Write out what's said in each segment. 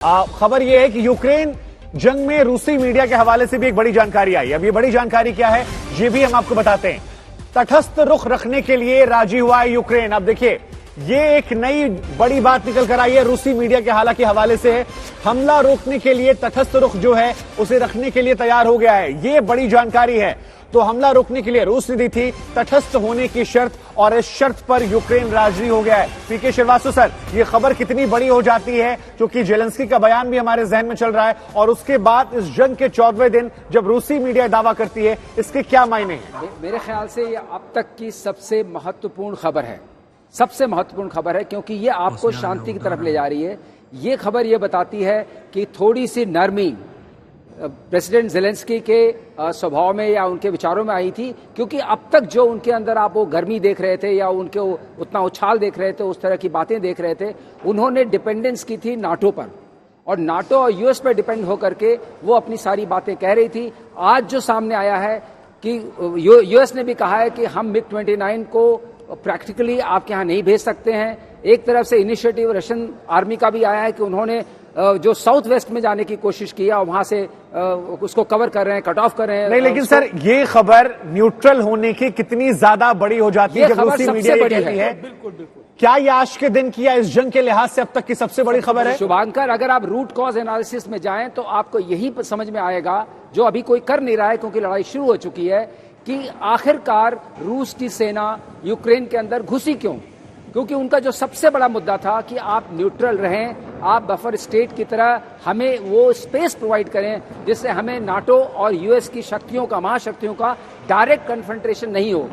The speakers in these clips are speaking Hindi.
खबर यह है कि यूक्रेन जंग में रूसी मीडिया के हवाले से भी एक बड़ी जानकारी आई। अब ये बड़ी जानकारी क्या है ये भी हम आपको बताते हैं। तटस्थ रुख रखने के लिए राजी हुआ है यूक्रेन। अब देखिए ये एक नई बड़ी बात निकल कर आई है रूसी मीडिया के हालांकि हवाले से है। हमला रोकने के लिए तटस्थ रुख जो है उसे रखने के लिए तैयार हो गया है, ये बड़ी जानकारी है। तो हमला रोकने के लिए रूस ने दी थी तटस्थ होने की शर्त और इस शर्त पर यूक्रेन राजी हो गया है। पीके श्रीवास्तव सर, ये खबर कितनी बड़ी हो जाती है क्योंकि जेलेंस्की का बयान भी हमारे जहन में चल रहा है और उसके बाद इस जंग के 14वें दिन जब रूसी मीडिया दावा करती है, इसके क्या मायने हैं? मेरे ख्याल से ये अब तक की सबसे महत्वपूर्ण खबर है, सबसे महत्वपूर्ण खबर है क्योंकि ये आपको शांति की तरफ ले जा रही है। ये खबर ये बताती है कि थोड़ी सी नरमी प्रेसिडेंट जेलेंस्की के स्वभाव में या उनके विचारों में आई थी, क्योंकि अब तक जो उनके अंदर आप वो गर्मी देख रहे थे या उनके उतना उछाल देख रहे थे, उस तरह की बातें देख रहे थे, उन्होंने डिपेंडेंस की थी नाटो पर और नाटो और यूएस पर डिपेंड होकर के वो अपनी सारी बातें कह रही थी। आज जो सामने आया है कि यूएस ने भी कहा है कि हम MiG-29 को प्रैक्टिकली आपके यहां नहीं भेज सकते हैं। एक तरफ से इनिशिएटिव रशियन आर्मी का भी आया है कि उन्होंने जो साउथ वेस्ट में जाने की कोशिश की और वहां से उसको कवर कर रहे हैं, कट ऑफ कर रहे हैं। नहीं, लेकिन सर ये खबर न्यूट्रल होने की कितनी ज्यादा बड़ी हो जाती है जब रूसी मीडिया ये कहती है। बिल्कुल बिल्कुल। क्या ये आज के दिन की या इस जंग के लिहाज से अब तक की सबसे बड़ी खबर है? शुभांकर, अगर आप रूट कॉज एनालिसिस में जाएं तो आपको यही समझ में आएगा जो अभी कोई कर नहीं रहा है क्योंकि लड़ाई शुरू हो चुकी है, कि आखिरकार रूस की सेना यूक्रेन के अंदर घुसी क्यों। क्योंकि उनका जो सबसे बड़ा मुद्दा था कि आप न्यूट्रल रहें, आप बफर स्टेट की तरह हमें वो स्पेस प्रोवाइड करें जिससे हमें नाटो और यूएस की शक्तियों का, महाशक्तियों का डायरेक्ट कन्फ्रंटेशन नहीं हो।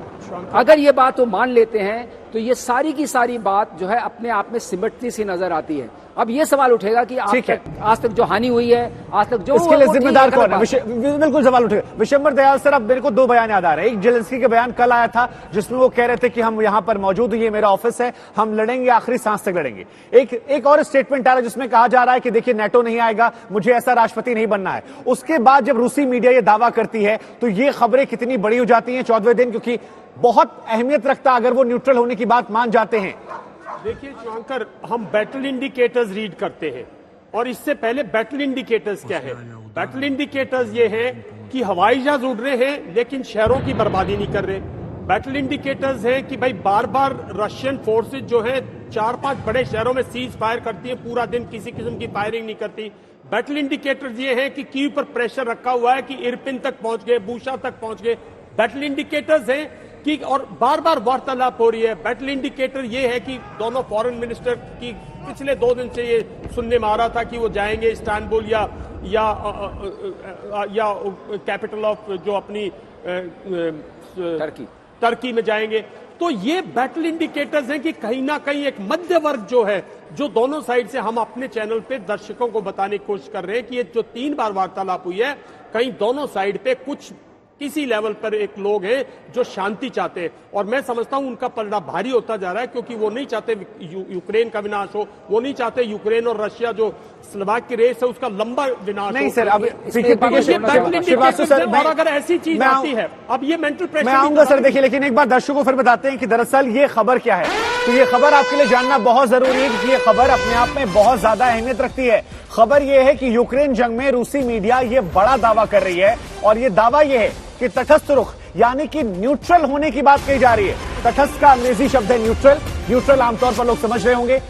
अगर ये बात वो मान लेते हैं तो ये सारी की सारी बात जो है अपने आप में सिमटती सी नजर आती है। अब ये सवाल उठेगा कि आज तक जो हानि हुई है, आज तक जो इसके लिए जिम्मेदार कौन है? बिल्कुल सवाल उठेगा। विशंबर दयाल सर, अब मेरे को दो बयान याद आ रहे हैं। एक जेलेंस्की के बयान कल आया था जिसमें वो कह रहे थे कि हम यहां पर मौजूद हैं, ये मेरा ऑफिस है, हम लड़ेंगे, आखिरी सांस तक लड़ेंगे। एक और स्टेटमेंट आ रहा है जिसमें कहा जा रहा है कि देखिए नेटो नहीं आएगा, मुझे ऐसा राष्ट्रपति नहीं बनना है। उसके बाद जब रूसी मीडिया ये दावा करती है तो ये खबरें कितनी बड़ी हो जाती हैं 14वें दिन, क्योंकि बहुत अहमियत रखता अगर वो न्यूट्रल होने की बात मान जाते हैं। देखिए शुभांकर, हम बैटल इंडिकेटर्स रीड करते हैं और इससे पहले बैटल इंडिकेटर्स क्या है? बैटल इंडिकेटर्स ये हैं कि हवाई जहाज उड़ रहे हैं लेकिन शहरों की बर्बादी नहीं कर रहे। बैटल इंडिकेटर्स हैं कि भाई बार बार रशियन फोर्सेज जो है 4-5 बड़े शहरों में सीज फायर करती है, पूरा दिन किसी किस्म की फायरिंग नहीं करती। बैटल इंडिकेटर्स ये हैं कि कीव पर प्रेशर रखा हुआ है कि इरपिन तक पहुंच गए, बूशा तक पहुंच गए। बैटल इंडिकेटर्स हैं कि और बार बार वार्तालाप हो रही है। बैटल इंडिकेटर ये है कि दोनों फॉरेन मिनिस्टर की पिछले 2 दिन से ये सुनने में आ रहा था कि वो जाएंगे इस्तांबुल या कैपिटल ऑफ जो अपनी टर्की में जाएंगे। तो ये बैटल इंडिकेटर्स हैं कि कहीं ना कहीं एक मध्य वर्ग जो है, जो दोनों साइड से हम अपने चैनल पे दर्शकों को बताने की कोशिश कर रहे हैं कि ये जो 3 बार वार्तालाप हुई है, कहीं दोनों साइड पे कुछ किसी लेवल पर एक लोग हैं जो शांति चाहते हैं और मैं समझता हूं उनका पलड़ा भारी होता जा रहा है क्योंकि वो नहीं चाहते यूक्रेन का विनाश हो, वो नहीं चाहते यूक्रेन और रशिया जो स्लोवाक की रेस है उसका लंबा विनाश नहीं हो। सर, अब और अगर ऐसी चीज आती है, अब ये मेंटल प्रेशर मैं आऊंगा सर। देखिए, लेकिन एक बार दर्शकों को फिर बताते हैं कि दरअसल ये खबर क्या है। तो ये खबर आपके लिए जानना बहुत जरूरी है क्योंकि ये खबर अपने आप में बहुत ज्यादा अहमियत रखती है। खबर ये है कि यूक्रेन जंग में रूसी मीडिया ये बड़ा दावा कर रही है और ये दावा ये है कि तटस्थ रुख यानी कि न्यूट्रल होने की बात कही जा रही है। तटस्थ का अंग्रेजी शब्द है न्यूट्रल। न्यूट्रल आमतौर पर लोग समझ रहे होंगे